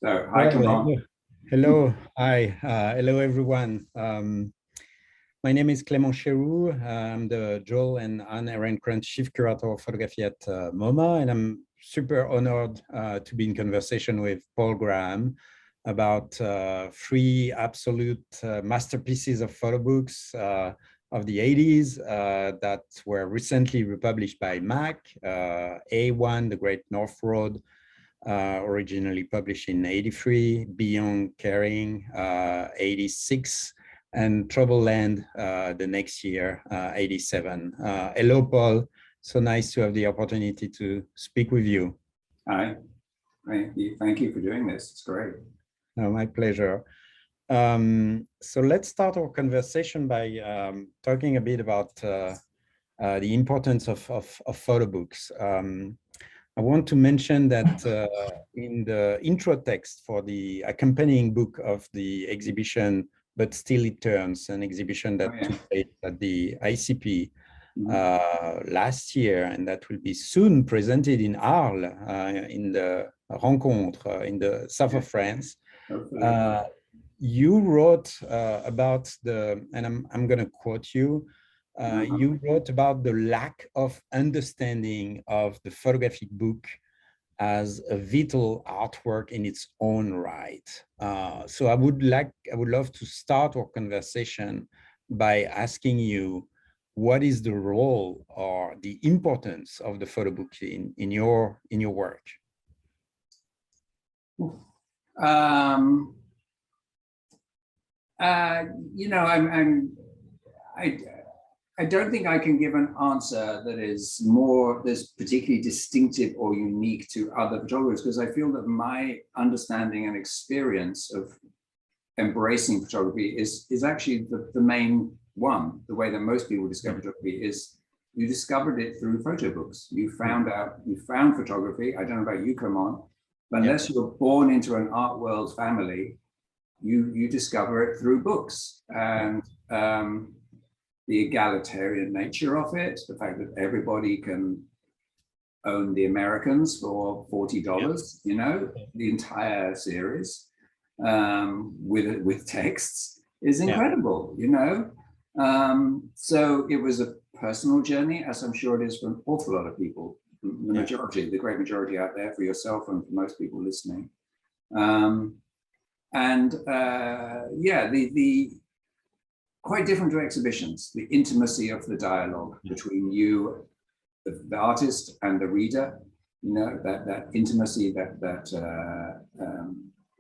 So, hi, Clément. Hello, hi, hello everyone. My name is Clément Chéroux. I'm the Joel and Anne Ehrenkrantz Chief Curator of Photography at MoMA, and I'm super honored to be in conversation with Paul Graham about three absolute masterpieces of photo books of the 80s that were recently republished by Mac. A1, The Great North Road, originally published in 83, Beyond Caring, 86, and Trouble Land the next year, 87. Hello, Paul. So nice to have the opportunity to speak with you. Hi, thank you for doing this. It's great. My pleasure. So let's start our conversation by talking a bit about the importance of photo books. I want to mention that in the intro text for the accompanying book of the exhibition, But Still It Turns, an exhibition that took place at the ICP last year, and that will be soon presented in Arles, in the Rencontre, in the south of France. You wrote about and I'm going to quote you, you wrote about the lack of understanding of the photographic book as a vital artwork in its own right. So I would love to start our conversation by asking you, what is the role or the importance of the photo book in your work? You know, I don't think I can give an answer that is that's particularly distinctive or unique to other photographers, because I feel that my understanding and experience of embracing photography is actually the main one. The way that most people discover photography is you discovered it through photo books. You found photography. I don't know about you, Clément, but unless you're born into an art world family, you discover it through books. And the egalitarian nature of it, the fact that everybody can own The Americans for $40, you know, the entire series with texts is incredible, you know. So it was a personal journey, as I'm sure it is for an awful lot of people, the majority, the great majority out there, for yourself and for most people listening. The quite different to exhibitions, the intimacy of the dialogue between you, the artist, and the reader, you know, that intimacy, the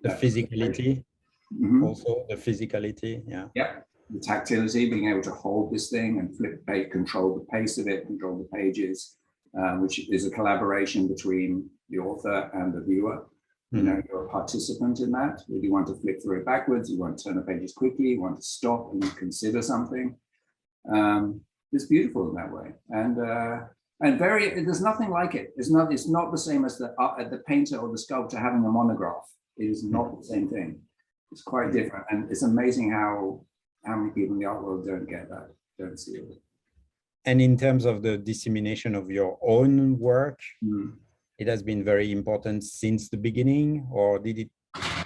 physicality, also the physicality, the tactility, being able to hold this thing and flip the page, control the pace of it, control the pages, which is a collaboration between the author and the viewer. You know, you're a participant in that. You want to flip through it backwards, you want to turn the pages quickly, you want to stop and consider something. It's beautiful in that way. And there's nothing like it. It's not the same as the painter or the sculptor having a monograph. It is not the same thing. It's quite different. And it's amazing how many people in the art world don't get that, don't see it. And in terms of the dissemination of your own work, it has been very important since the beginning, or did it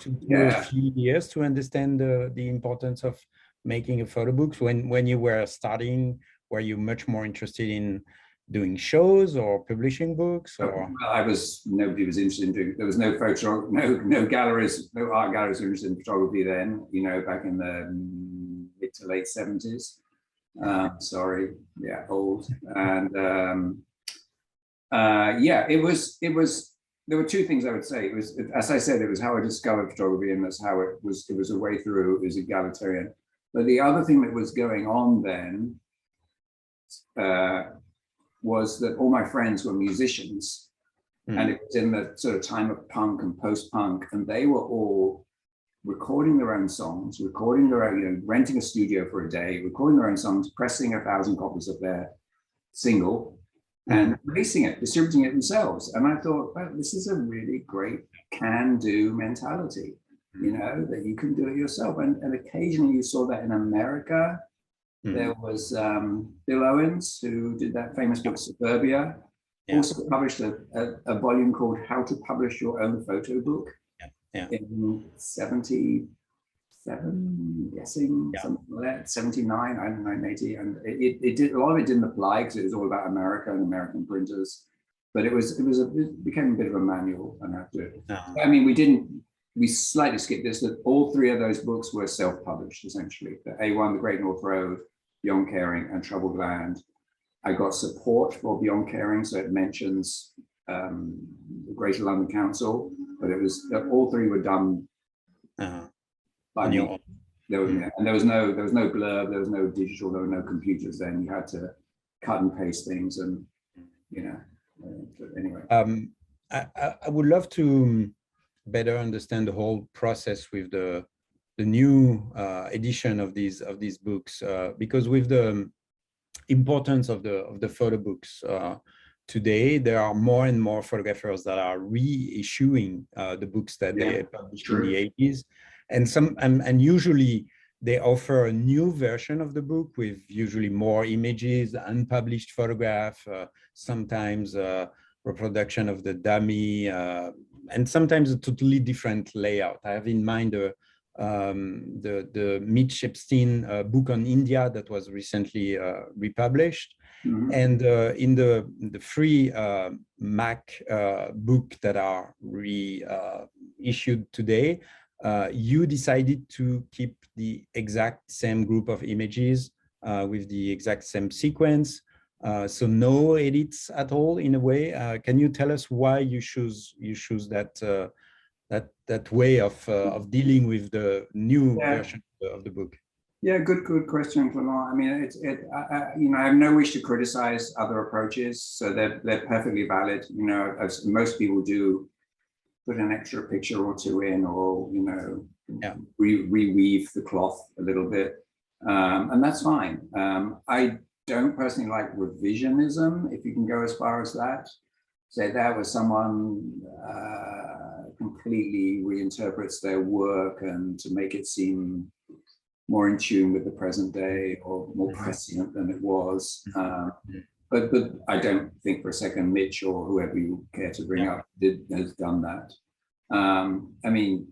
took you a few years to understand the importance of making a photo book? When you were starting, were you much more interested in doing shows or publishing books? Or Nobody was interested in doing. There was no photo, no galleries, no art galleries were interested in photography then. You know, back in the mid to late 70s. Old. And there were two things I would say. It was, as I said, it was how I discovered photography, and that's how it was a way through. It was egalitarian. But the other thing that was going on then was that all my friends were musicians, and it was in the sort of time of punk and post-punk, and they were all recording their own songs, recording their own, you know, renting a studio for a day, recording their own songs, pressing 1,000 copies of their single, and releasing it, distributing it themselves. And I thought, well, this is a really great can-do mentality, you know, that you can do it yourself. And occasionally you saw that in America. There was Bill Owens, who did that famous book, Suburbia, also published a volume called How to Publish Your Own Photo Book. in 77, guessing, something like that, 79, I don't know, 80. And it did, a lot of it didn't apply because it was all about America and American printers. But it became a bit of a manual. And I mean, we slightly skipped this, that all three of those books were self-published, essentially. The A1, The Great North Road, Beyond Caring, and Troubled Land. I got support for Beyond Caring, so it mentions the Greater London Council, but it was, all three were done by me. And there was no blurb, there was no digital, there were no computers then. You had to cut and paste things, and but anyway. I would love to better understand the whole process with the new edition of these books, because with the importance of the photo books today, there are more and more photographers that are reissuing the books that they published in the 80s, and usually they offer a new version of the book with usually more images, unpublished photograph, sometimes reproduction of the dummy, and sometimes a totally different layout. I have in mind the Mitch Epstein book on India that was recently republished. And in the free Mac book that are reissued today, you decided to keep the exact same group of images with the exact same sequence. So no edits at all, in a way. Can you tell us why you choose that way of dealing with the new version of the book? Yeah, good question, Clément. I mean, I have no wish to criticize other approaches, so they're perfectly valid. As most people do, put an extra picture or two in, or reweave the cloth a little bit, and that's fine. I don't personally like revisionism, if you can go as far as that. Say that was someone completely reinterprets their work and to make it seem more in tune with the present day or more prescient than it was. But I don't think for a second Mitch or whoever you care to bring up has done that. I mean,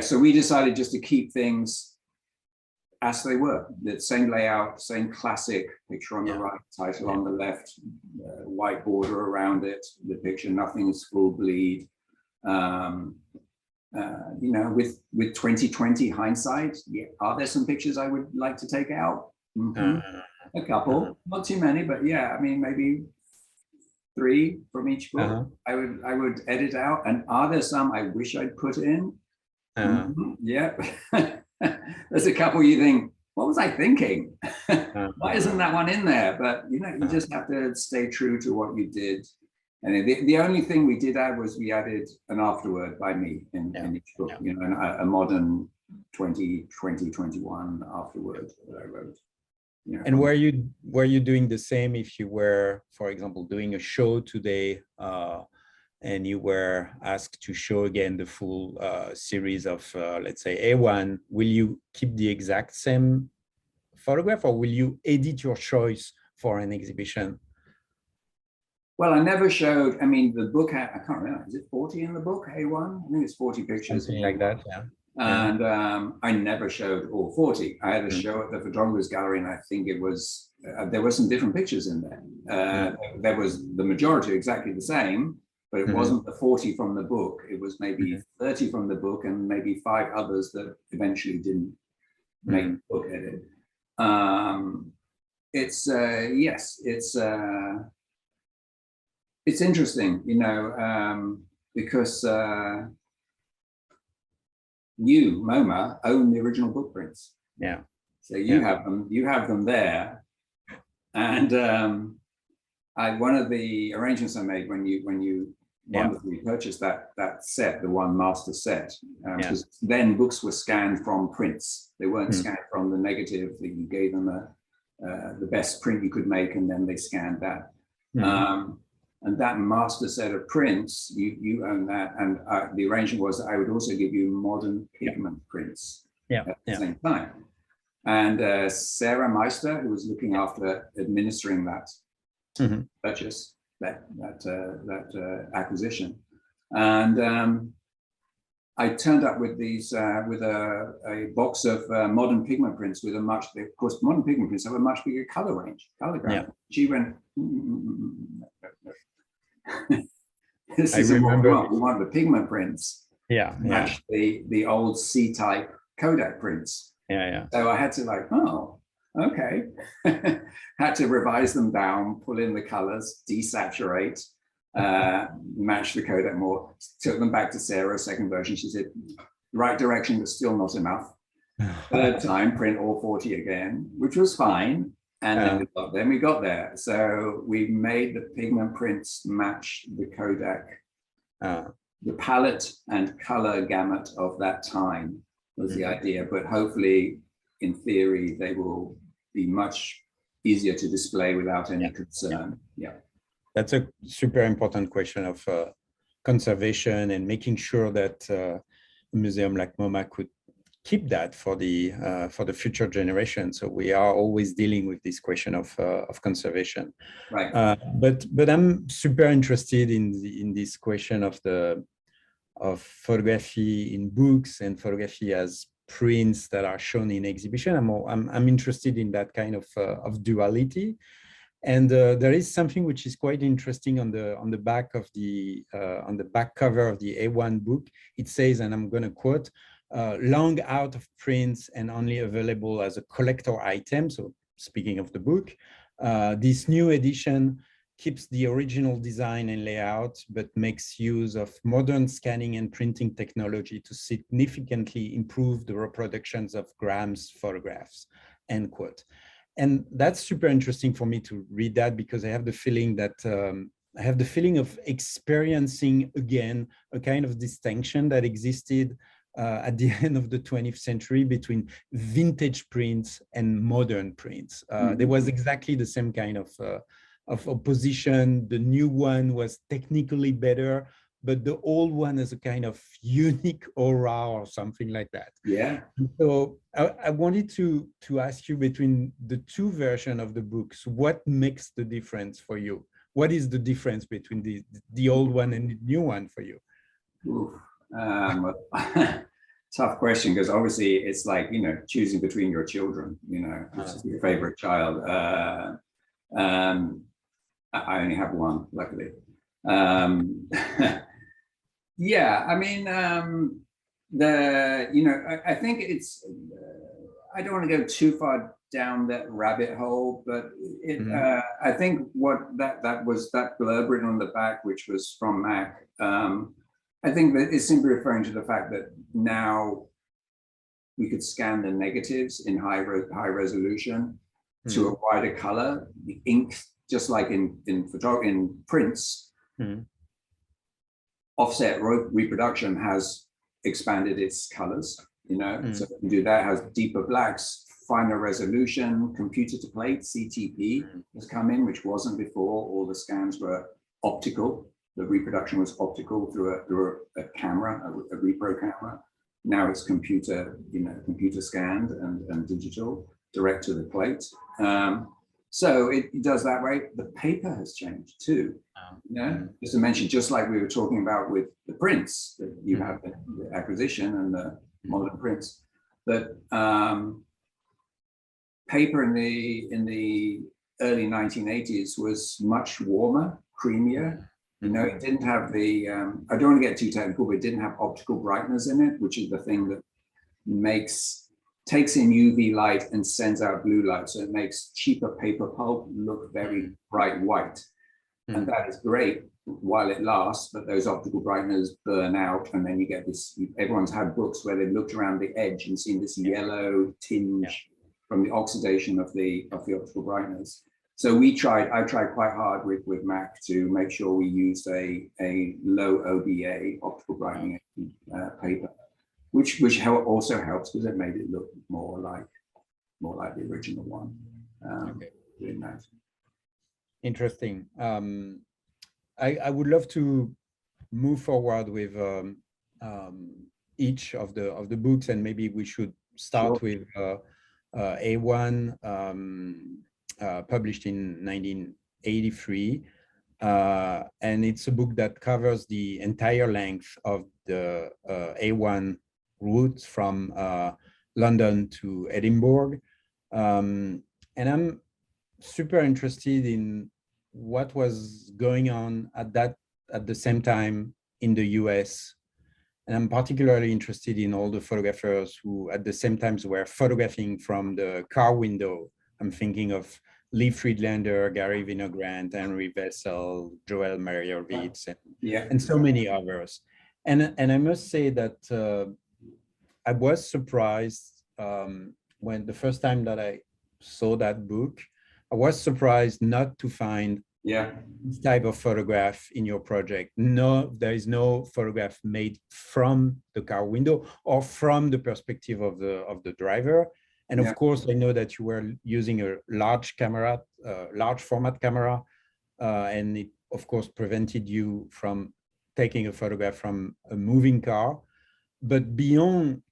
so we decided just to keep things as they were. The same layout, same classic picture on the right, title on the left, white border around it, the picture, nothing is full bleed. With 2020 hindsight, are there some pictures I would like to take out? A couple, not too many, but I mean, maybe 3 from each book. I would edit out. And are there some I wish I'd put in? There's a couple you think, what was I thinking? Why isn't that one in there? But you just have to stay true to what you did. And the only thing we did add was we added an afterword by me in each book, a modern 2021 afterword that I wrote. And were you doing the same if you were, for example, doing a show today and you were asked to show again the full series of, let's say, A1, will you keep the exact same photograph or will you edit your choice for an exhibition? Well, I never showed, I mean, the book, I can't remember, is it 40 in the book, A1? I think it's 40 pictures. Something like that, And I never showed all 40. I had a show at the Photographers Gallery, and I think it was, there were some different pictures in there. There was the majority exactly the same, but it wasn't the 40 from the book. It was maybe 30 from the book and maybe 5 others that eventually didn't make the book edit. It's interesting, because you, MoMA, own the original book prints. So you have them there. And one of the arrangements I made when you wonderfully purchased that set, the one master set, because then books were scanned from prints. They weren't scanned from the negative that you gave them the best print you could make, and then they scanned that. And that master set of prints, you own that. And the arrangement was that I would also give you modern pigment prints at the same time. And Sarah Meister, who was looking after administering that purchase, that acquisition. And I turned up with these with a box of modern pigment prints with a much, of course, modern pigment prints have a much bigger color range, color gamut. Yeah. She went, this isn't what we want. We want the pigment prints. Yeah, match the old C-type Kodak prints. Yeah. So I had to like, oh, okay. Had to revise them down, pull in the colors, desaturate, match the Kodak more. Took them back to Sarah, second version. She said, right direction, but still not enough. Third time, print all 40 again, which was fine. And then we got there. So we made the pigment prints match the Kodak. The palette and color gamut of that time was the idea, but hopefully, in theory, they will be much easier to display without any concern. Yeah. That's a super important question of conservation and making sure that a museum like MoMA could keep that for the future generation. So we are always dealing with this question of conservation. Right. But I'm super interested in this question of photography in books and photography as prints that are shown in exhibition. I'm interested in that kind of duality. And there is something which is quite interesting on the back of on the back cover of the A1 book. It says, and I'm going to quote, long out of prints and only available as a collector item. So speaking of the book, this new edition keeps the original design and layout, but makes use of modern scanning and printing technology to significantly improve the reproductions of Graham's photographs, end quote. And that's super interesting for me to read that, because I have the feeling that I have the feeling of experiencing again a kind of distinction that existed at the end of the 20th century between vintage prints and modern prints. There was exactly the same kind of opposition. The new one was technically better, but the old one has a kind of unique aura or something like that. Yeah. So I wanted to ask you, between the two versions of the books, what makes the difference for you? What is the difference between the old one and the new one for you? Tough question, because obviously it's like, choosing between your children, which is your favorite child. I only have one, luckily. Yeah, I mean, I think it's, I don't want to go too far down that rabbit hole, but I think what that was, that blurb written on the back, which was from Mac, I think that it's simply referring to the fact that now we could scan the negatives in high resolution to a wider color. The ink, just like in prints, offset reproduction has expanded its colors, so you can do that. It has deeper blacks, finer resolution, computer to plate, CTP has come in, which wasn't before. All the scans were optical. The reproduction was optical through a camera, a repro camera. Now it's computer scanned and digital, direct to the plate. So it does that way. The paper has changed too. Just to mention, just like we were talking about with the prints, that you have the acquisition and the modern prints, that paper in the early 1980s was much warmer, creamier. It didn't have the, I don't want to get too technical, but it didn't have optical brighteners in it, which is the thing that takes in UV light and sends out blue light. So it makes cheaper paper pulp look very bright white. And that is great while it lasts, but those optical brighteners burn out. And then you get this, everyone's had books where they've looked around the edge and seen this yellow tinge from the oxidation of the optical brighteners. So I tried quite hard with Mac to make sure we used a low OBA optical brightening paper, which also helps because it made it look more like the original one. Doing that. Interesting. I would love to move forward with each of the books, and maybe we should start with A1. Published in 1983. And it's a book that covers the entire length of the A1 route from London to Edinburgh. And I'm super interested in what was going on at the same time in the US. And I'm particularly interested in all the photographers who at the same time were photographing from the car window. I'm thinking of Lee Friedlander, Gary Winogrand, Henry Vessel, Joel Meyerowitz, and so many others. And I must say that I was surprised when the first time that I saw that book, I was surprised not to find this type of photograph in your project. No, there is no photograph made from the car window or from the perspective of the driver. And of course, I know that you were using a large camera, large format camera, and it of course prevented you from taking a photograph from a moving car. But beyond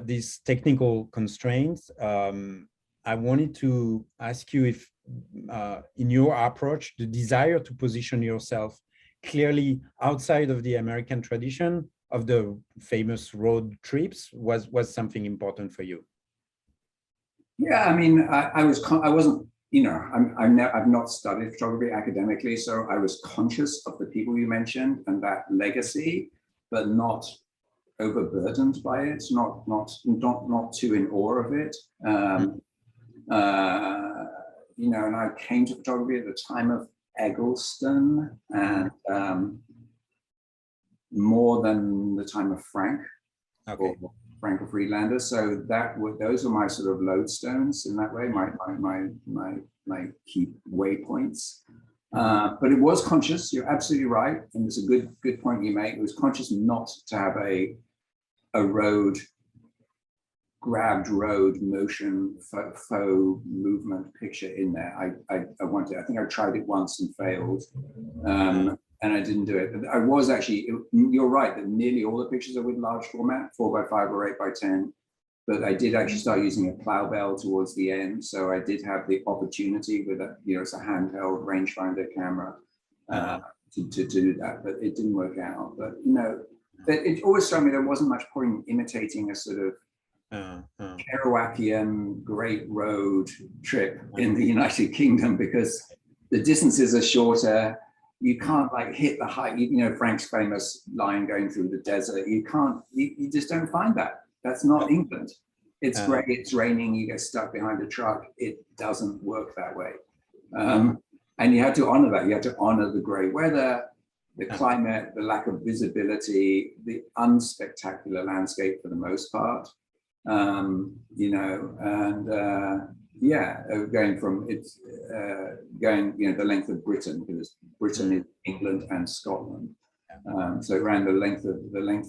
these technical constraints, I wanted to ask you if in your approach, the desire to position yourself clearly outside of the American tradition of the famous road trips was something important for you. Yeah, I mean, I wasn't, you know, I've not studied photography academically, so I was conscious of the people you mentioned and that legacy, but not overburdened by it, not too in awe of it. You know, and I came to photography at the time of Eggleston and more than the time of Frank. Okay. Or Frank of Friedlander. So those are my sort of lodestones in that way, my key waypoints. But it was conscious. You're absolutely right, and it's a good point you make. It was conscious not to have a grabbed road motion faux movement picture in there. I wanted. I think I tried it once and failed. And I didn't do it. I was actually, you're right, that nearly all the pictures are with large format, 4x5 or 8x10, but I did actually start using a plow bell towards the end. So I did have the opportunity with a, you know, it's a handheld rangefinder camera to do that, but it didn't work out. But, you know, it always struck me there wasn't much point in imitating a sort of Kerouacian great road trip in the United Kingdom because the distances are shorter. You can't like hit the height, you know, Frank's famous line going through the desert. You can't, you just don't find that. That's not England. It's great, it's raining, you get stuck behind a truck. It doesn't work that way. And you have to honor that. You have to honor the gray weather, the climate, the lack of visibility, the unspectacular landscape for the most part. You know, and yeah, going from going, you know, the length of Britain, because Britain is England and Scotland. So around the length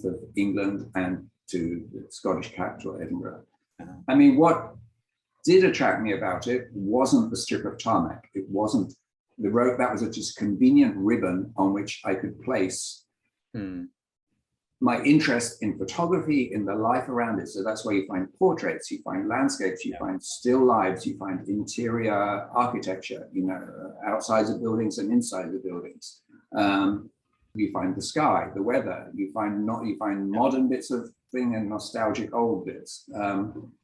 of England and to the Scottish capital, Edinburgh. I mean, what did attract me about it wasn't the strip of tarmac. It wasn't the road. That was a just convenient ribbon on which I could place my interest in photography, in the life around it. So that's where you find portraits, you find landscapes, you find still lives, you find interior architecture, you know, outside of buildings and inside the buildings. You find the sky, the weather, you find modern bits of thing and nostalgic old bits.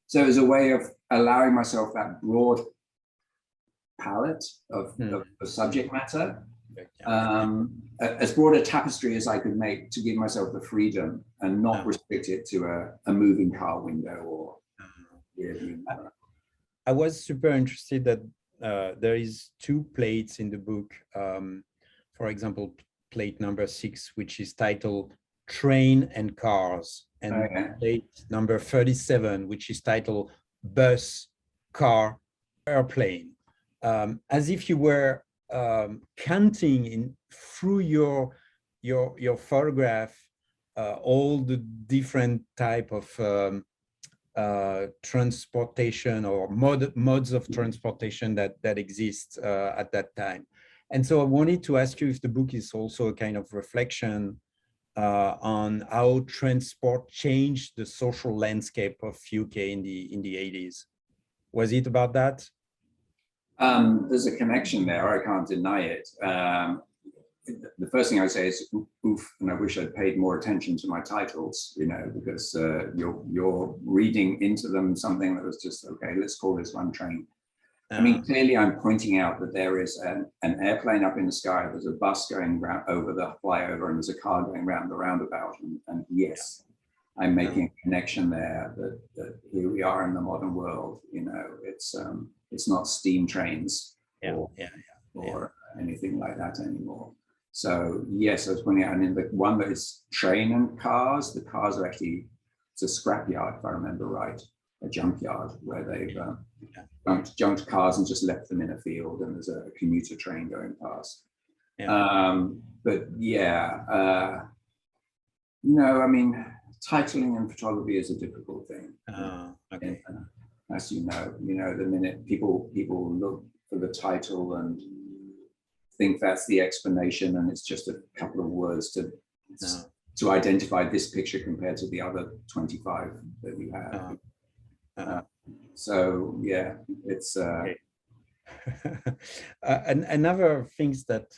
So it's a way of allowing myself that broad palette of subject matter. As broad a tapestry as I could make to give myself the freedom and not restrict it to a moving car window or I was super interested that there is 2 plates in the book. For example, plate number 6, which is titled Train and Cars, and plate number 37, which is titled Bus, Car, Airplane. As if you were counting through your photograph all the different type of transportation or modes of transportation that exist at that time. And so I wanted to ask you if the book is also a kind of reflection on how transport changed the social landscape of UK in the 80s. Was it about that? There's a connection there. I can't deny it. the first thing I say is oof, and I wish I'd paid more attention to my titles, you know, because you're reading into them something that was just, okay, let's call this one train. I mean, clearly I'm pointing out that there is an airplane up in the sky, there's a bus going round over the flyover, and there's a car going round the roundabout. And yes, I'm making a connection there that here we are in the modern world, you know, it's not steam trains or anything like that anymore. So yes, I was pointing out, and in the one that is train and cars, the cars are actually, it's a scrapyard, if I remember right, a junkyard where they've junked cars and just left them in a field, and there's a commuter train going past. But yeah, you know, I mean, titling in photography is a difficult thing. Okay. As you know, the minute people look for the title and think that's the explanation, and it's just a couple of words to identify this picture compared to the other 25 that you have. So yeah, it's okay. And another things that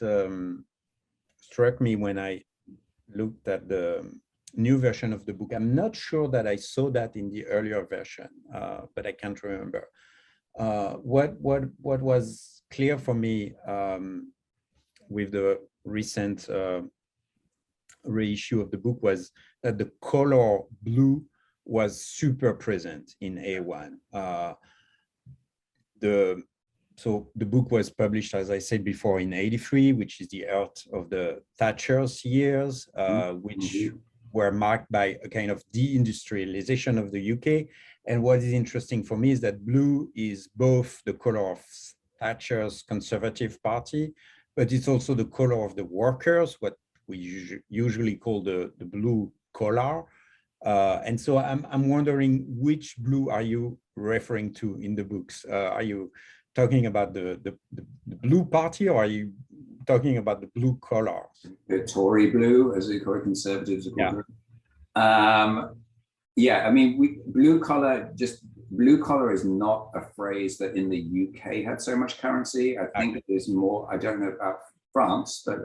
struck me when I looked at the new version of the book, I'm not sure that I saw that in the earlier version, but I can't remember. What was clear for me with the recent reissue of the book was that the color blue was super present in A1. So the book was published, as I said before, in '83, which is the earth of the Thatcher's years, which were marked by a kind of deindustrialization of the UK. And what is interesting for me is that blue is both the color of Thatcher's Conservative Party, but it's also the color of the workers, what we usually call the blue collar. And so I'm wondering, which blue are you referring to in the books? Are you talking about the blue party, or are you talking about the blue collar? The Tory blue, as they call it, conservatives are called. Yeah, I mean, blue collar is not a phrase that in the UK had so much currency. I think there's more, I don't know about France, but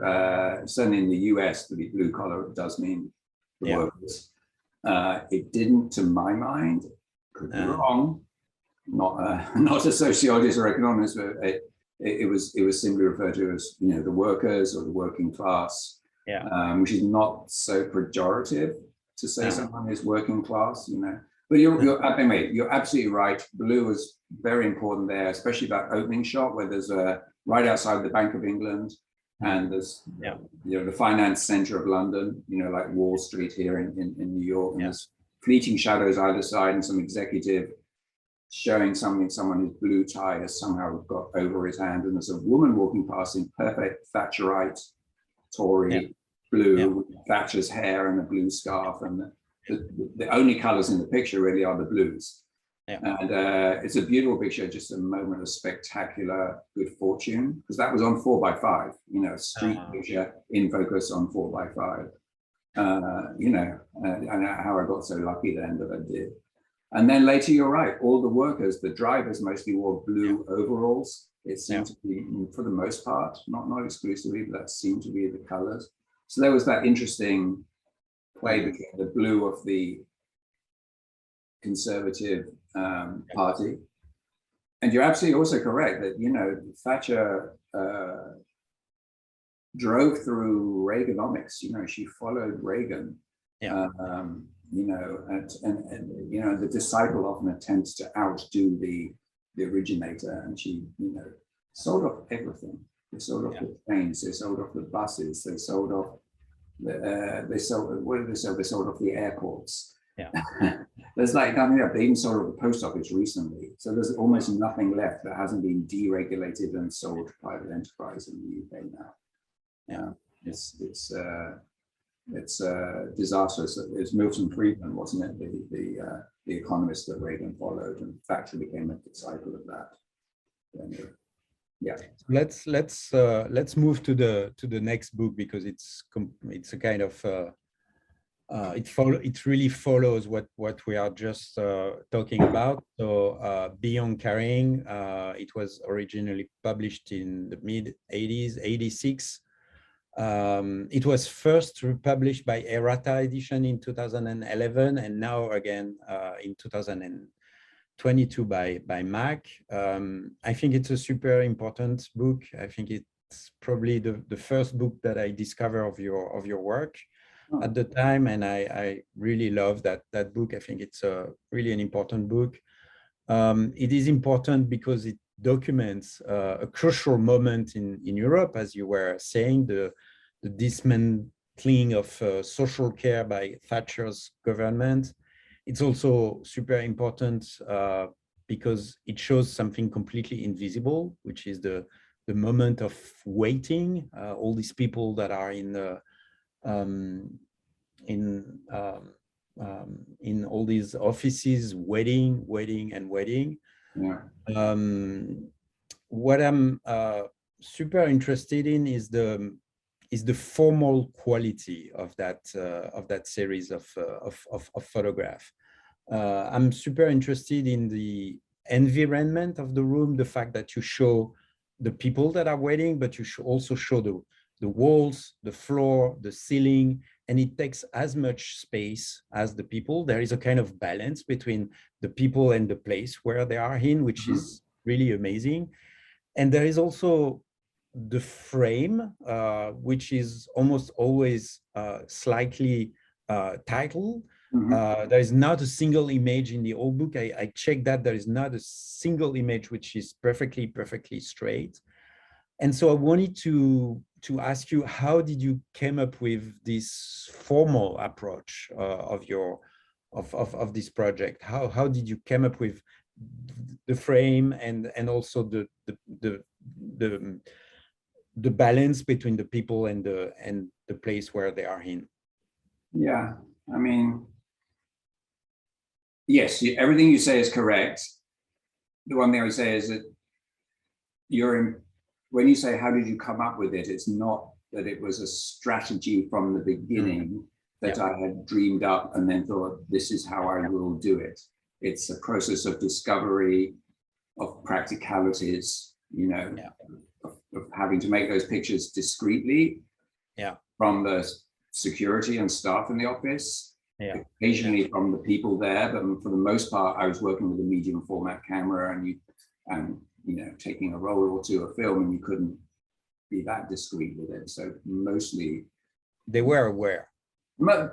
certainly in the US, the blue collar does mean the workers. It didn't, to my mind, could be wrong, not a sociologist or economist, but it was simply referred to as, you know, the workers or the working class, which is not so pejorative to say someone is working class, you know. But you're absolutely right. Blue is very important there, especially that opening shot where there's right outside the Bank of England, and there's you know, the finance center of London, you know, like Wall Street here in New York, and there's fleeting shadows either side, and some executive showing someone whose blue tie has somehow got over his hand, and there's a woman walking past in perfect Thatcherite Tory blue, Thatcher's hair and a blue scarf, and the only colors in the picture really are the blues. And it's a beautiful picture, just a moment of spectacular good fortune, because that was on 4x5, you know, a street picture in focus on 4x5. You know, I don't know how I got so lucky then, but I did. And then later, you're right, all the workers, the drivers mostly wore blue overalls. It seemed to be, for the most part, not exclusively, but that seemed to be the colors. So there was that interesting play between the blue of the Conservative party. And you're absolutely also correct that, you know, Thatcher drove through Reaganomics. You know, she followed Reagan. You know, and you know, the disciple often attempts to outdo the originator, and she, you know, sold off everything. They sold off the trains, they sold off the buses, they sold off they sold, what did they sell? They sold off the airports. There's like nothing left. They even sold off the post office recently. So there's almost nothing left that hasn't been deregulated and sold to private enterprise in the UK now. It's disastrous. It was Milton Friedman, wasn't it? The economist that Reagan followed, and Thatcher became a disciple of that. And, let's move to the next book, because it's a kind of it really follows what we are just talking about. So Beyond Carrying, it was originally published in the mid 80s, 86. It was first published by Errata Edition in 2011, and now again in 2022 by Mac. I think it's a super important book. I think it's probably the first book that I discovered of your work at the time, and I really love that book. I think it's really an important book. It is important because it documents a crucial moment in Europe, as you were saying, the dismantling of social care by Thatcher's government. It's also super important because it shows something completely invisible, which is the moment of waiting. All these people that are in all these offices, waiting and waiting. Yeah. What I'm super interested in is the formal quality of that series of photograph. I'm super interested in the environment of the room, the fact that you show the people that are waiting, but you also show the walls, the floor, the ceiling, and it takes as much space as the people. There is a kind of balance between the people and the place where they are in, which is really amazing. And there is also the frame, which is almost always slightly titled. There is not a single image in the old book. I checked that there is not a single image which is perfectly straight. And so I wanted to ask you, how did you came up with this formal approach of this project? How did you came up with the frame and also the balance between the people and the place where they are in? Yeah, I mean, yes, everything you say is correct. The one thing I would say is that when you say, how did you come up with it? It's not that it was a strategy from the beginning that I had dreamed up and then thought, this is how I will do it. It's a process of discovery, of practicalities, you know, of having to make those pictures discreetly from the security and staff in the office, occasionally from the people there, but for the most part, I was working with a medium format camera and you know, taking a roll or two of film, and you couldn't be that discreet with it. So mostly they were aware.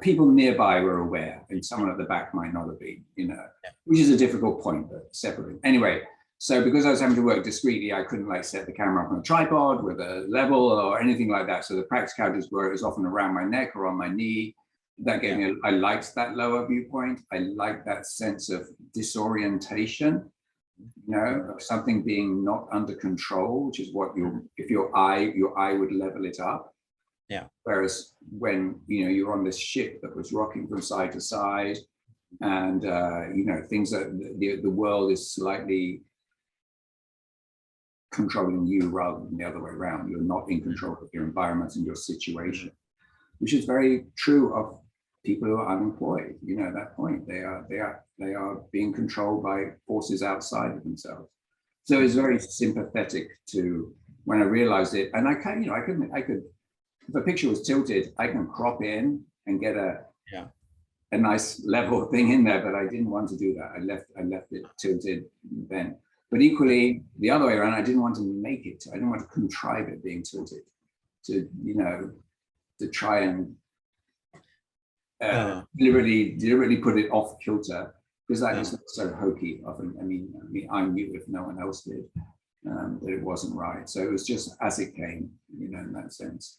People nearby were aware, and someone at the back might not have been, you know, which is a difficult point, but separately. Anyway, so because I was having to work discreetly, I couldn't like set the camera up on a tripod with a level or anything like that. So the practicalities were, it was often around my neck or on my knee. That gave me, I liked that lower viewpoint. I liked that sense of disorientation, you know, of something being not under control, which is what if your eye would level it up. Yeah. Whereas when, you know, you're on this ship that was rocking from side to side, and you know, things that the world is slightly controlling you rather than the other way around. You're not in control of your environment and your situation, which is very true of people who are unemployed. You know, at that point, they are being controlled by forces outside of themselves. So it's very sympathetic to when I realized it. And I could, if a picture was tilted, I can crop in and get a nice level thing in there, but I didn't want to do that. I left it tilted then. But equally, the other way around, I didn't want to make it. I didn't want to contrive it being tilted, to, you know, to try and deliberately put it off kilter, because that is so hokey often. I mean, I knew if no one else did that it wasn't right. So it was just as it came, you know, in that sense.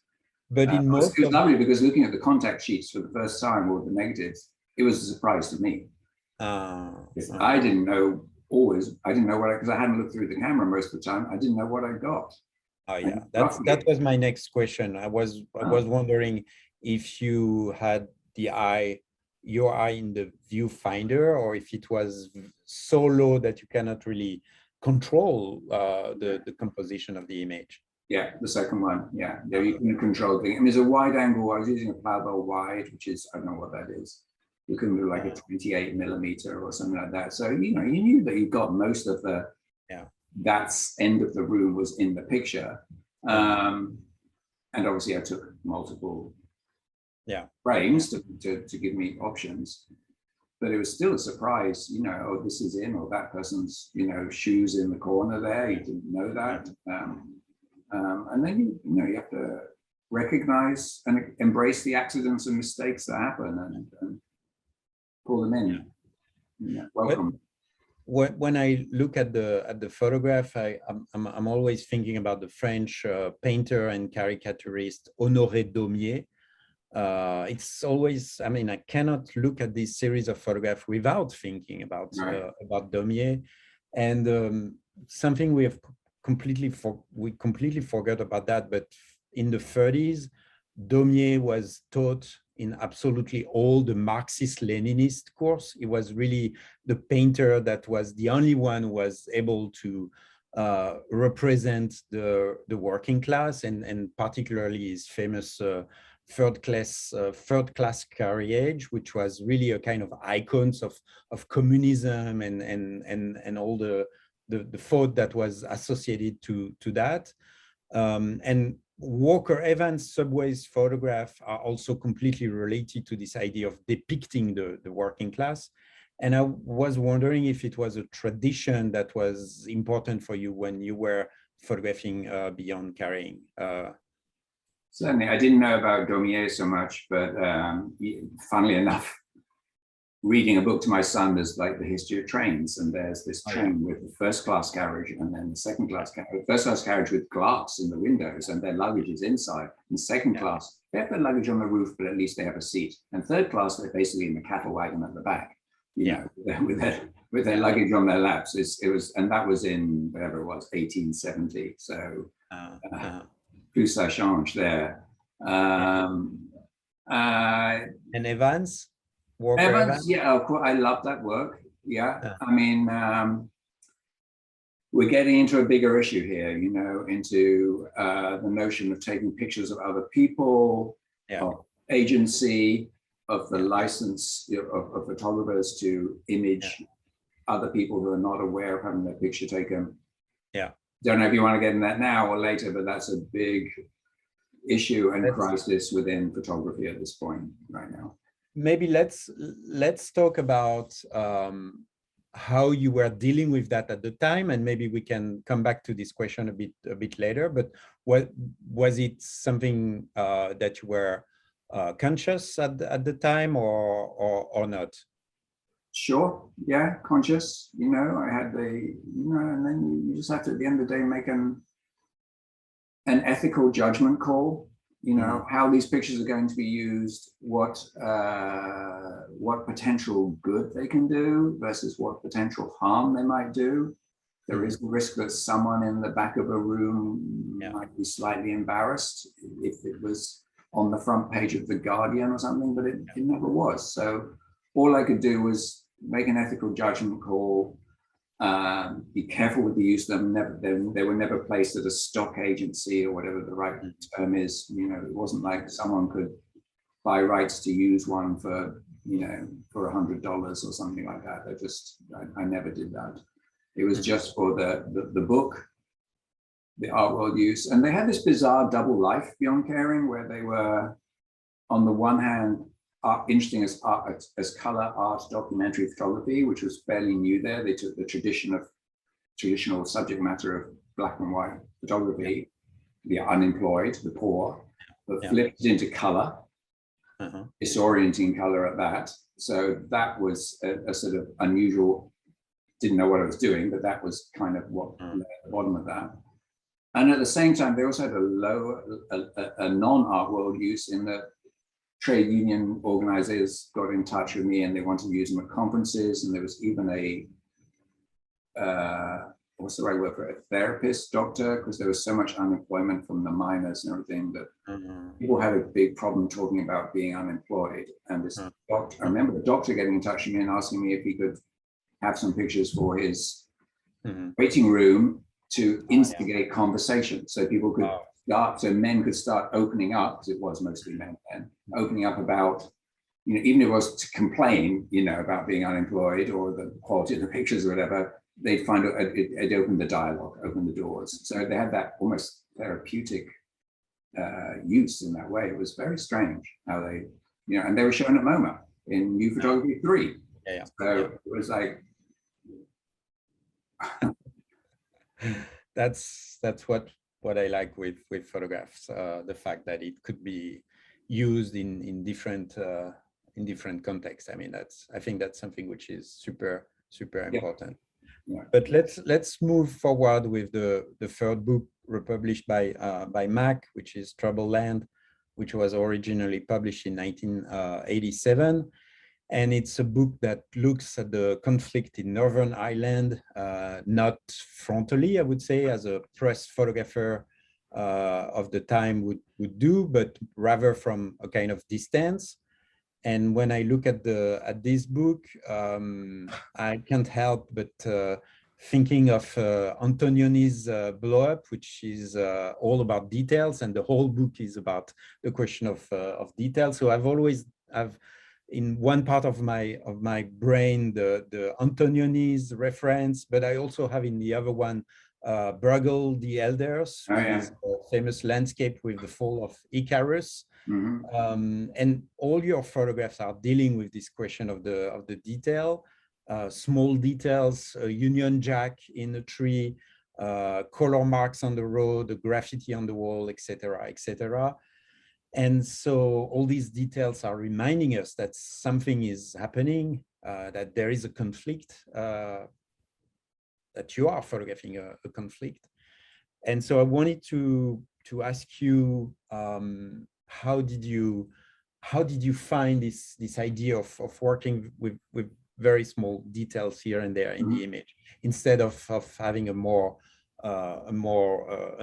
But in most, it was lovely because looking at the contact sheets for the first time, or the negatives, it was a surprise to me. I didn't know because I hadn't looked through the camera most of the time. I didn't know what I got. Oh yeah, that was my next question. I was wondering if you had your eye in the viewfinder, or if it was so low that you cannot really control the composition of the image. Yeah, the second one. Yeah, you can control things. I mean, there's a wide angle. I was using a Plauvel wide, which is, I don't know what that is. You can do like a 28 millimeter or something like that. So, you know, you knew that you got most of that end of the room was in the picture. And and obviously I took multiple Yeah. frames to give me options. But it was still a surprise, you know, oh, this is in, or that person's, you know, shoes in the corner there. You didn't know that. And then, you know, you have to recognize and embrace the accidents and mistakes that happen and pull them in. Yeah, welcome. When I look at the photograph, I'm always thinking about the French painter and caricaturist Honoré Daumier. It's always, I mean, I cannot look at this series of photographs without thinking about Daumier, and something we completely forgot about that. But in the 30s, Daumier was taught in absolutely all the Marxist-Leninist course. He was really the painter that was the only one who was able to represent the working class, and particularly his famous third class carriage, which was really a kind of icons of communism and all the thought that was associated to that. And Walker Evans' Subway's photograph are also completely related to this idea of depicting the working class. And I was wondering if it was a tradition that was important for you when you were photographing beyond carrying. Certainly, I didn't know about Daumier so much, but funnily enough, reading a book to my son is like the history of trains, and there's this train with the first class carriage and then the second class carriage. First class carriage with glass in the windows and their luggage is inside. And second class, they have their luggage on the roof, but at least they have a seat. And third class, they're basically in the cattle wagon at the back, you know, with their luggage on their laps. It was, and that was in whatever it was, 1870. So plus ça change there. And Evans? Evans, yeah, of course, I love that work. Yeah, I mean, we're getting into a bigger issue here, you know, into the notion of taking pictures of other people, of agency, of the license of photographers to image other people who are not aware of having their picture taken. Yeah. Don't know if you want to get in that now or later, but that's a big issue and crisis within photography at this point right now. Maybe let's talk about how you were dealing with that at the time, and maybe we can come back to this question a bit later. But what was it something that you were conscious at the time, or not? Sure, yeah, conscious. You know, I had and then you just have to at the end of the day make an ethical judgment call. You know, how these pictures are going to be used, what potential good they can do versus what potential harm they might do. There is the risk that someone in the back of a room might be slightly embarrassed if it was on the front page of The Guardian or something, but it never was. So all I could do was make an ethical judgment call, be careful with the use of them. They were never placed at a stock agency or whatever the right term is. You know, it wasn't like someone could buy rights to use one for, you know, for $100 or something like that. I never did that. It was just for the book, the art world use. And they had this bizarre double life beyond caring, where they were, on the one hand, interesting as color art documentary photography, which was fairly new there. They took the traditional subject matter of black and white photography, the unemployed, the poor, but flipped it into color, disorienting color at that. So that was a sort of unusual, didn't know what I was doing, but that was kind of what lay at the bottom of that. And at the same time, they also had a non-art world use in that trade union organizers got in touch with me and they wanted to use them at conferences. And there was even what's the right word for it? A therapist, doctor, because there was so much unemployment from the miners and everything that people had a big problem talking about being unemployed. And this doctor, I remember the doctor getting in touch with me and asking me if he could have some pictures for his waiting room to instigate conversation, so people could start, so men could start opening up, because it was mostly men then, opening up about, you know, even if it was to complain, you know, about being unemployed or the quality of the pictures or whatever, they'd find it opened the dialogue, opened the doors. So they had that almost therapeutic use in that way. It was very strange how they, and they were shown at MoMA in New Photography 3. Yeah. So it was like. That's what I like with photographs, the fact that it could be used in different contexts. I mean, I think that's something which is super important. Yeah. But let's move forward with the third book republished by Mac, which is Troubled Land, which was originally published in 1987. And it's a book that looks at the conflict in Northern Ireland, not frontally, I would say, as a press photographer of the time would do, but rather from a kind of distance. And when I look at this book, I can't help but thinking of Antonioni's Blow Up, which is all about details, and the whole book is about the question of details. So I've in one part of my brain the Antonioni's reference, but I also have in the other one Bruegel the Elders, which is a famous landscape with the fall of Icarus. Mm-hmm. And all your photographs are dealing with this question of the detail, small details, a Union Jack in a tree, color marks on the road, the graffiti on the wall, etc., etc. And so all these details are reminding us that something is happening, that there is a conflict, that you are photographing a conflict. And so I wanted to ask you, how did you find this idea of working with very small details here and there in the image, instead of having an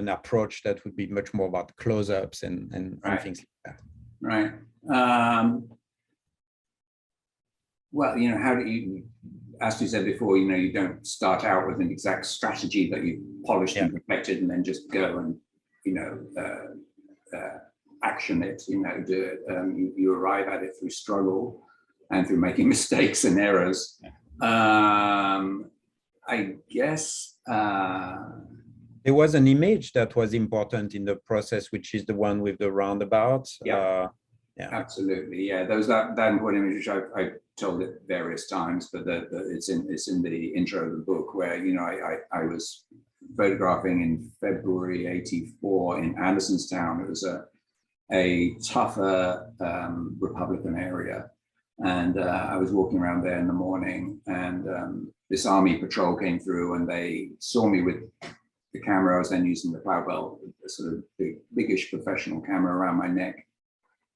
approach that would be much more about close-ups and things like that? Right. Well, how do you, as you said before, you don't start out with an exact strategy that you've polished and perfected and then just go and, action it, do it. You arrive at it through struggle and through making mistakes and errors. I guess there was an image that was important in the process, which is the one with the roundabout. Yeah, absolutely. Yeah, there was that important image, which I told it various times, but it's in the intro of the book, where I was photographing in February '84 in Andersonstown. It was a tougher Republican area, and I was walking around there in the morning, and this army patrol came through, and they saw me with the camera. I was then using the Plowbell, a sort of biggish professional camera around my neck,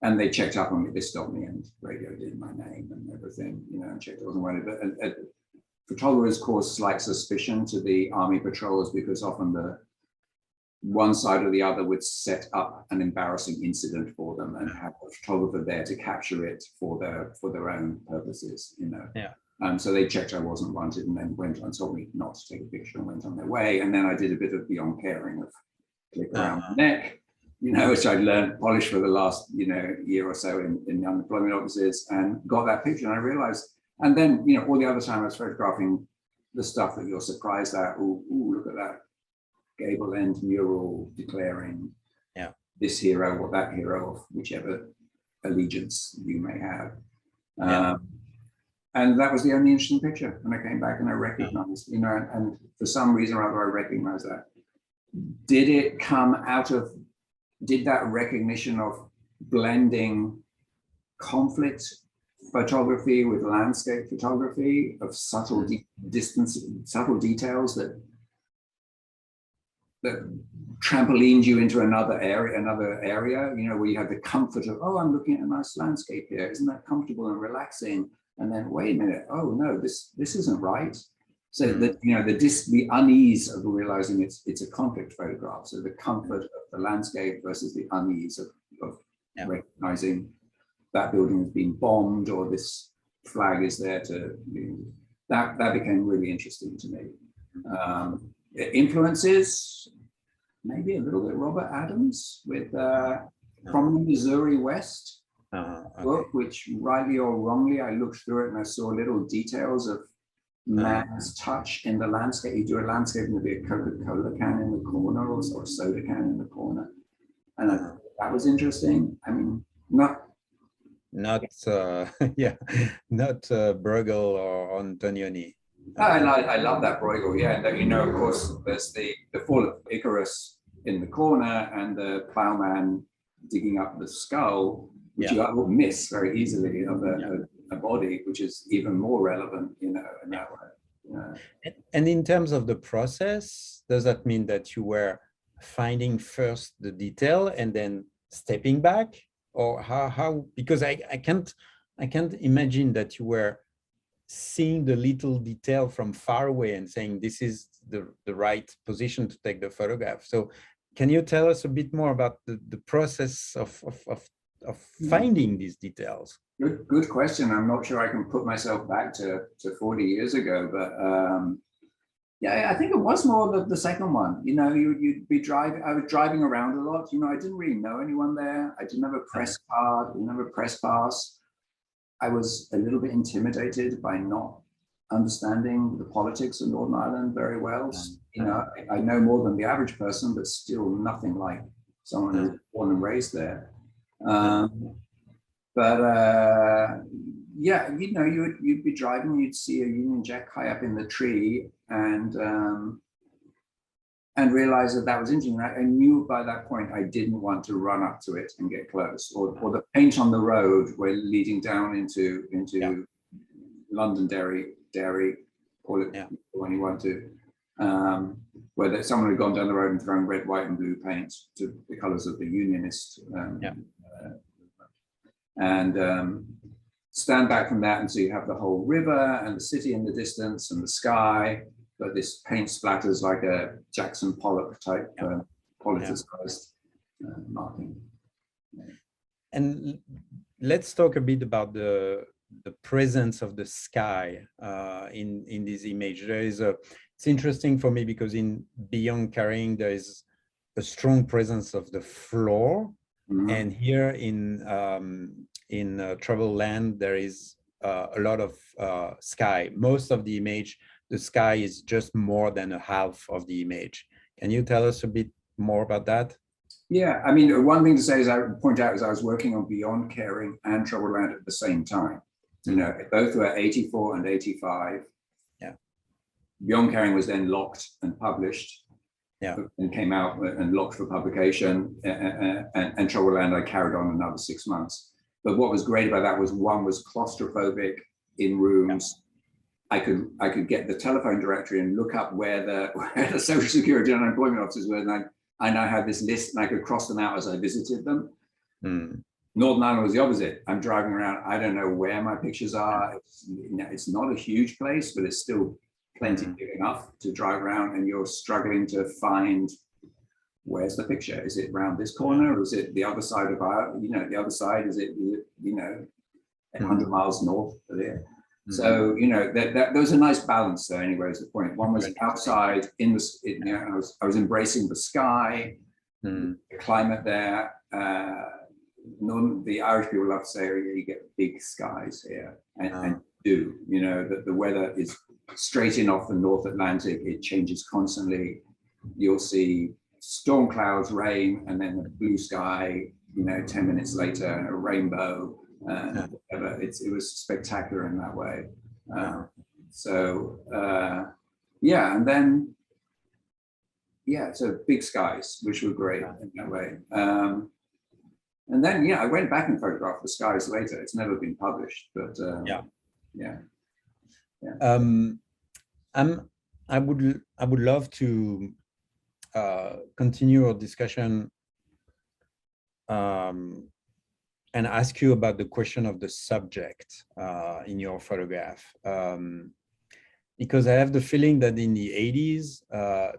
and they checked up on me. They stopped me and radioed in my name and everything, and checked I wasn't worried. But photographers cause slight suspicion to the army patrols, because often the one side or the other would set up an embarrassing incident for them and have a photographer there to capture it for their own purposes, Yeah. So they checked I wasn't wanted, and then went and told me not to take a picture and went on their way. And then I did a bit of beyond caring of click around the neck, which I'd learned, polished for the last, year or so in the unemployment offices, and got that picture. And I realized, and then, all the other time I was photographing the stuff that you're surprised at. Ooh, look at that gable end mural declaring this hero or that hero of whichever allegiance you may have. And that was the only interesting picture. And I came back and I recognized, and for some reason or other, I recognized that. Did that recognition of blending conflict photography with landscape photography, of subtle subtle details that trampolined you into another area, where you have the comfort of, I'm looking at a nice landscape here. Isn't that comfortable and relaxing? And then, wait a minute, oh no, this isn't right. So that, the unease of realizing it's a conflict photograph. So the comfort of the landscape versus the unease of recognizing that building has been bombed, or this flag is there to, that became really interesting to me. Influences, maybe a little bit Robert Adams with From the Missouri West book, which rightly or wrongly, I looked through it and I saw little details of man's touch in the landscape. You do a landscape and there'll be a Coca-Cola can in the corner, or a soda can in the corner. And That was interesting. I mean, not Not yeah, not Bruegel or Antonioni. I love that Bruegel, yeah. And then, you know, of course, there's the fall of Icarus in the corner and the plowman digging up the skull, which Yeah. you will miss very easily of Yeah. a body, which is even more relevant, you know, in Yeah. that way. And in terms of the process, does that mean that you were finding first the detail and then stepping back, or how because I can't imagine that you were seeing the little detail from far away and saying this is the right position to take the photograph. So can you tell us a bit more about the process of finding these details? Good question. I'm not sure I can put myself back to 40 years ago, but yeah, I think it was more the second one. You know, you'd be driving. I was driving around a lot. You know, I didn't really know anyone there. I didn't have a press card. Didn't have a press pass. I was a little bit intimidated by not understanding the politics of Northern Ireland very well. You know, I know more than the average person, but still nothing like someone who's born and raised there. But yeah, you know, you'd be driving, you'd see a Union Jack high up in the tree, and realize that that was interesting. I knew by that point I didn't want to run up to it and get close, or the paint on the road were leading down into London Dairy, call it when you want to, where someone had gone down the road and thrown red, white, and blue paint to the colors of the Unionist. And stand back from that, and so you have the whole river and the city in the distance and the sky, but this paint splatters like a Jackson Pollock type politicized marking. And let's talk a bit about the presence of the sky in this image. It's interesting for me because in Beyond Carrying there is a strong presence of the floor. And here in Troubled Land, there is a lot of sky. Most of the image, the sky is just more than a half of the image. Can you tell us a bit more about that? Yeah, I mean, one thing to say is I would point out is I was working on Beyond Caring and Troubled Land at the same time. You know, both were 84 and 85. Yeah. Beyond Caring was then locked and published. Yeah. And came out and locked for publication, and Troubled Land I carried on another 6 months. But what was great about that was one was claustrophobic in rooms. I could get the telephone directory and look up where the Social Security and unemployment offices were, and I had this list and I could cross them out as I visited them. Northern Ireland was the opposite. I'm driving around, I don't know where my pictures are. It's not a huge place, but it's still plenty big enough to drive around, and you're struggling to find where's the picture. Is it around this corner, or is it the other side of our, you know, the other side? Is it you know, 100 miles north of there? So you know that there was a nice balance there. Anyway, is the point. One was outside in the, you know, I was embracing the sky, the climate there. The Irish people love to say, oh, you get big skies here, and do, you know, that the weather is straight in off the North Atlantic. It changes constantly. You'll see storm clouds, rain, and then the blue sky, you know, 10 minutes later, a rainbow. Whatever. It was spectacular in that way. Yeah, and then, yeah, so big skies, which were great in that way. And then, yeah, I went back and photographed the skies later. It's never been published, but yeah. I would love to continue our discussion and ask you about the question of the subject in your photograph, because I have the feeling that in the 80s,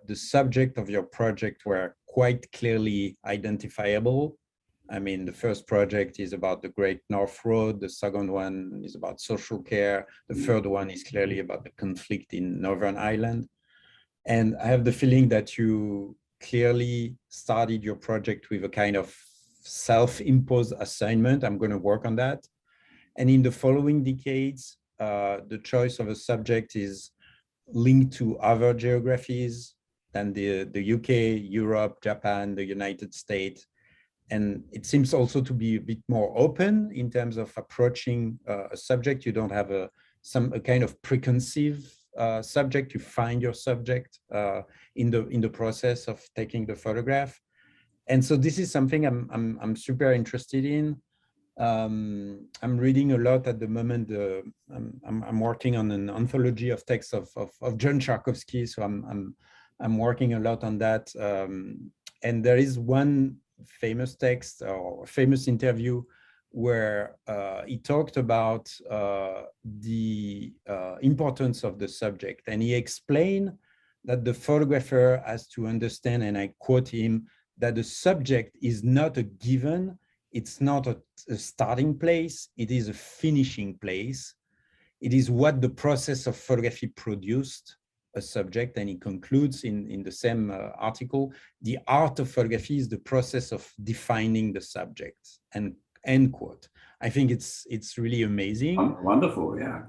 the subject of your project were quite clearly identifiable. I mean, the first project is about the Great North Road. The second one is about social care. The third one is clearly about the conflict in Northern Ireland. And I have the feeling that you clearly started your project with a kind of self-imposed assignment. I'm going to work on that. And in the following decades, the choice of a subject is linked to other geographies than the UK, Europe, Japan, the United States. it seems also to be a bit more open in terms of approaching a subject. You don't have a kind of preconceived subject. You find your subject in the process of taking the photograph, and so this is something I'm super interested in. I'm reading a lot at the moment. I'm working on an anthology of texts of John Tchaikovsky, so I'm working a lot on that. And there is one famous text or famous interview where he talked about the importance of the subject, and he explained that the photographer has to understand, and I quote him, that the subject is not a given. It's not a starting place, it is a finishing place. It is what the process of photography produced a subject, and he concludes in the same article, the art of photography is the process of defining the subject, and end quote. I think it's really amazing. Wonderful, yeah.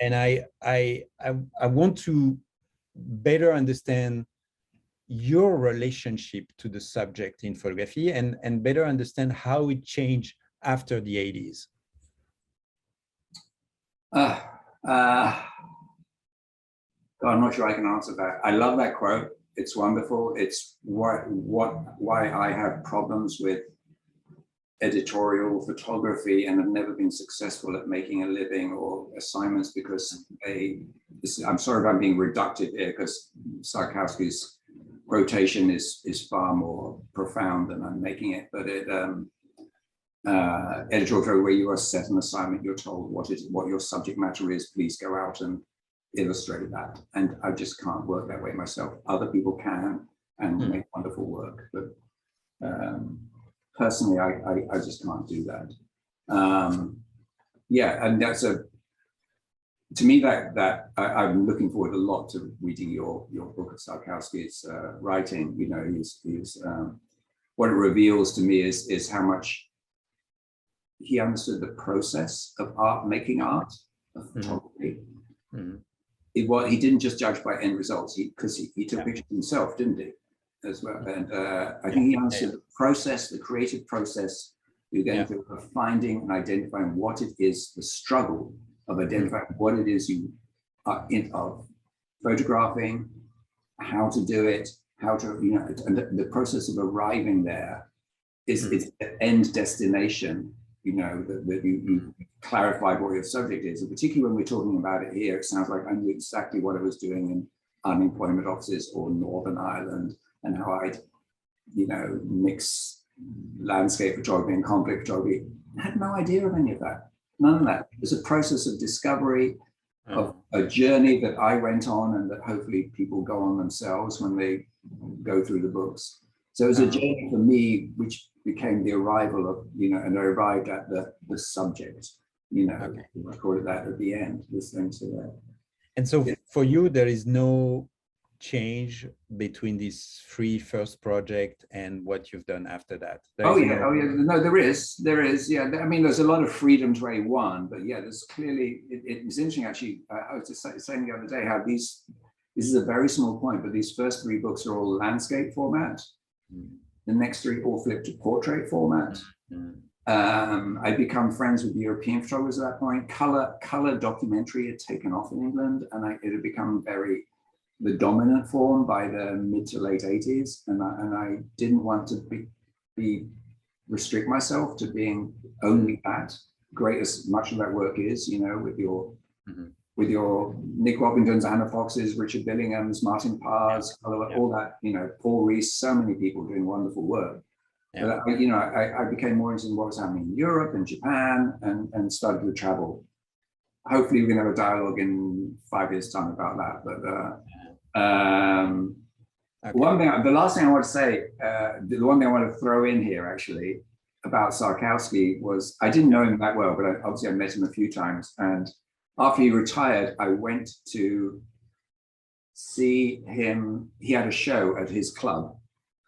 And I want to better understand your relationship to the subject in photography, and better understand how it changed after the 80s. God, I'm not sure I can answer that. I love that quote. It's wonderful. It's why I have problems with editorial photography and have never been successful at making a living or assignments, because I'm sorry if I'm being reductive here, because Sarkowski's quotation is far more profound than I'm making it, but editorial where you are set an assignment, you're told what your subject matter is, please go out and illustrate that. And I just can't work that way myself. Other people can and make wonderful work, but personally, I just can't do that. Yeah, and that's to me, that I'm looking forward a lot to reading your book of Sarkowski's writing. You know, he's what it reveals to me is how much he understood the process of making art, of photography. He didn't just judge by end results, because he took pictures himself, didn't he, as well? And I think he understood the process, the creative process you're going through of finding and identifying what it is, the struggle of identifying what it is you are of photographing, how to do it, how to, you know, and the process of arriving there is the end destination, you know, that you clarified what your subject is. And particularly when we're talking about it here, it sounds like I knew exactly what I was doing in unemployment offices or Northern Ireland, and how I'd, you know, mix landscape photography and conflict photography. I had no idea of any of that. None of that. It was a process of discovery, of a journey that I went on, and that hopefully people go on themselves when they go through the books. So it was a journey for me, which became the arrival of, you know, and I arrived at the subject, you know, I call it that at the end, listening to that. And so for you, there is no change between these three first project and what you've done after that? No, there is, yeah. I mean, there's a lot of freedom to A1, but yeah, there's clearly, it was interesting actually. I was just saying the other day how this is a very small point, but these first three books are all landscape format. The next three all flip to portrait format. I'd become friends with European photographers at that point. Color documentary had taken off in England, and it had become the dominant form by the mid to late 80s. And I didn't want to restrict myself to being only that, great as much of that work is, you know, with your Nick Robbingtons, Anna Foxes, Richard Billingham's, Martin Parr's, all that, you know, Paul Rees, so many people doing wonderful work. But I became more interested in what was happening in Europe and Japan, and started to travel. Hopefully we're gonna have a dialogue in 5 years' time about that. But the last thing I want to say, the one thing I want to throw in here actually about Sarkowski was, I didn't know him that well, but obviously I met him a few times. And after he retired, I went to see him. He had a show at his club.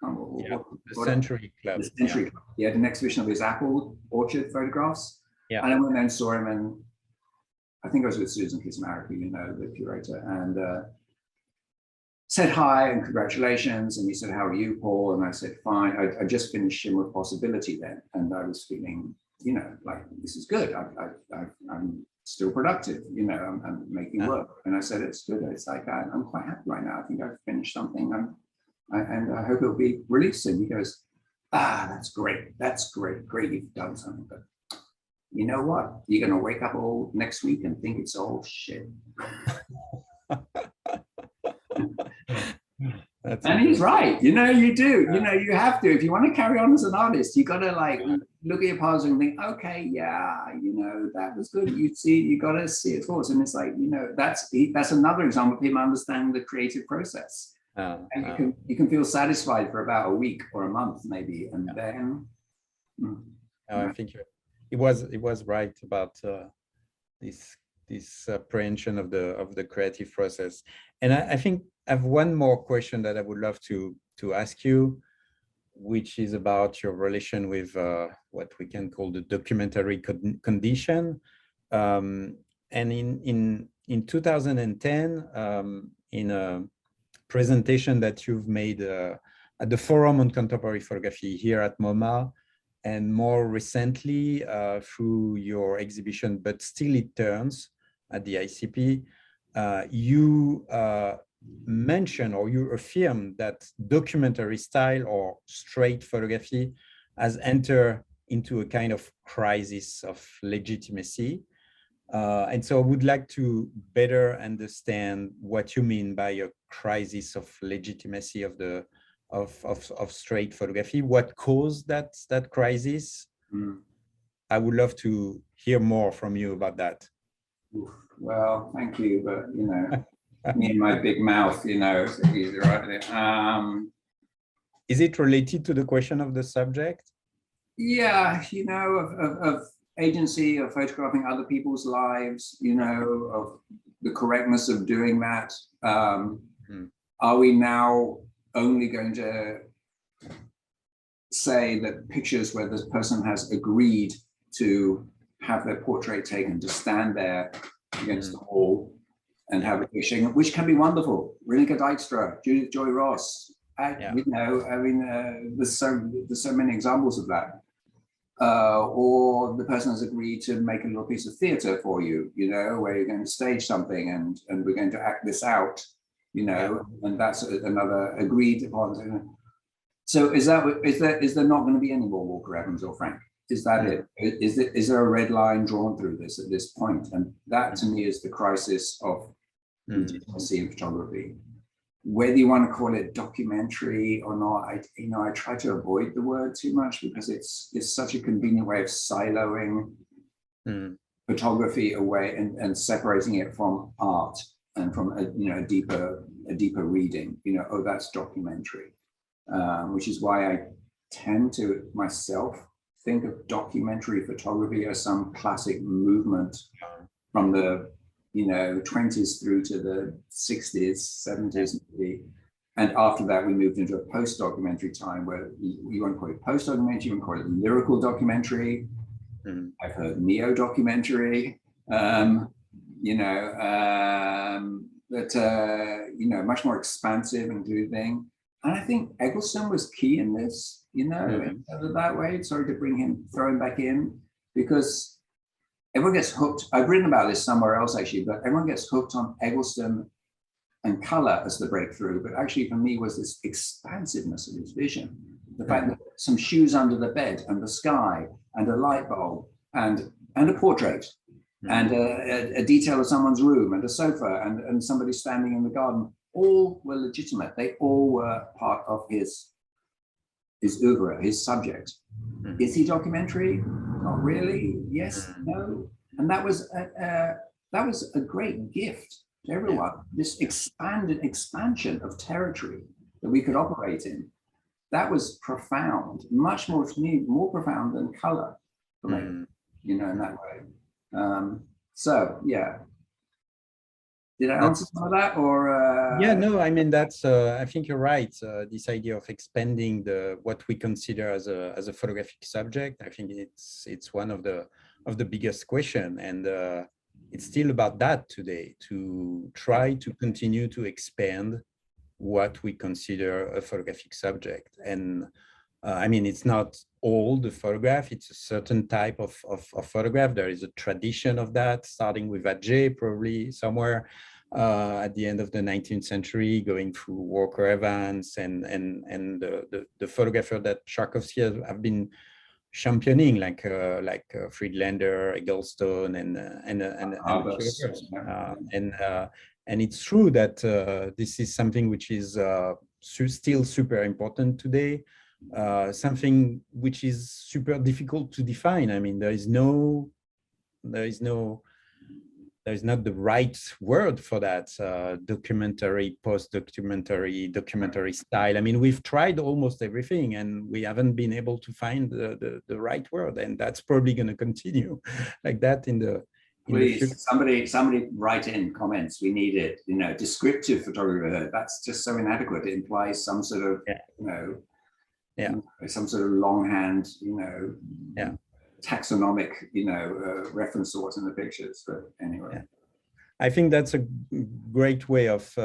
The Century Club. The Century Club. He had an exhibition of his apple orchard photographs. And I went there and saw him, and I think I was with Susan Kismariki, you know, the curator. And said hi and congratulations. And he said, how are you, Paul? And I said, fine. I just finished Shimmer of Possibility then. And I was feeling, you know, like, this is good. I'm still productive, you know, I'm making work. And I said, it's good. It's like, I'm quite happy right now. I think I've finished something and I hope it'll be released soon. He goes, that's great. That's great. Great, you've done something. But you know what? You're going to wake up all next week and think it's all shit. And he's right, you know, you do, you know, you have to, if you want to carry on as an artist, you got to like look at your puzzle and think, okay, yeah, you know, that was good. You see, you got to see it forward. And it's like, you know, that's another example of people understanding the creative process. And you can feel satisfied for about a week or a month, maybe, and then. I think it was right about this apprehension of the creative process. And I think I have one more question that I would love to ask you, which is about your relation with what we can call the documentary condition. And in 2010, in a presentation that you've made at the Forum on Contemporary Photography here at MoMA, and more recently through your exhibition, But Still It Turns at the ICP, you mention or you affirm that documentary style or straight photography has entered into a kind of crisis of legitimacy. And so I would like to better understand what you mean by a crisis of legitimacy of straight photography. What caused that crisis? I would love to hear more from you about that. Well, thank you, but you know, me and my big mouth, you know, it's easy, right? Is it related to the question of the subject? Yeah, you know, of agency, of photographing other people's lives, you know, of the correctness of doing that. Are we now only going to say that pictures where this person has agreed to have their portrait taken, to stand there against the wall and have a picture, which can be wonderful. Rineke Dijkstra, Judith Joy Ross, you know, I mean, there's so many examples of that. Or the person has agreed to make a little piece of theater for you, you know, where you're going to stage something and we're going to act this out, you know, and that's another agreed upon. So is there not going to be any more Walker Evans or Frank? Is that it? Is there a red line drawn through this at this point? And that to me is the crisis of legitimacy in photography. Whether you want to call it documentary or not, I try to avoid the word too much because it's such a convenient way of siloing photography away and separating it from art and from a deeper reading. You know, oh, that's documentary, which is why I tend to myself think of documentary photography as some classic movement from the 20s through to the 60s, 70s, and after that we moved into a post-documentary time where you want to call it post-documentary, you want to call it lyrical documentary. I've heard neo-documentary, much more expansive and doing. And I think Eggleston was key in this, in that way. Sorry to throw him back in, because everyone gets hooked. I've written about this somewhere else actually, but everyone gets hooked on Eggleston and color as the breakthrough. But actually for me was this expansiveness of his vision. The fact that some shoes under the bed and the sky and a light bulb and a portrait and a detail of someone's room and a sofa and somebody standing in the garden, all were legitimate. They all were part of his oeuvre, his subject. Is he documentary? Not really. Yes, no. And that was a great gift to everyone. This expansion of territory that we could operate in. That was profound, much more to me, more profound than color for me, in that way. So yeah. Did I answer some of that, or? Yeah, no, I mean, that's, I think you're right. This idea of expanding what we consider as a photographic subject, I think it's one of the biggest question, and it's still about that today, to try to continue to expand what we consider a photographic subject. And I mean, it's not all the photograph, it's a certain type of photograph. There is a tradition of that, starting with Adjei, probably somewhere at the end of the 19th century, going through Walker Evans and the photographer that Charkovsky have been championing, like Friedlander, Eggleston, and it's true that this is something which is still super important today. Something which is super difficult to define. I mean, there is not the right word for that. Documentary, post-documentary, documentary style. I mean, we've tried almost everything and we haven't been able to find the right word, and that's probably going to continue like that in the Please, somebody write in comments. We need it. You know, descriptive photography. That's just so inadequate. It implies some sort of, some sort of longhand, taxonomic, reference to what's in the pictures. But anyway, I think that's a great way of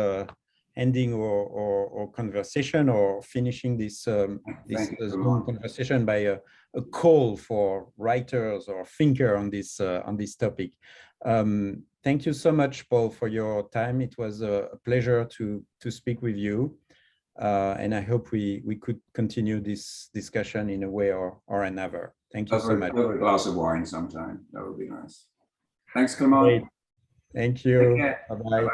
ending our conversation, or finishing this Zoom conversation by a call for writers or thinker on this topic. Thank you so much, Paul, for your time. It was a pleasure to speak with you. And I hope we could continue this discussion in a way or another. Thank you so much. Over a glass of wine sometime. That would be nice. Thanks, Clément. Thank you. Bye-bye.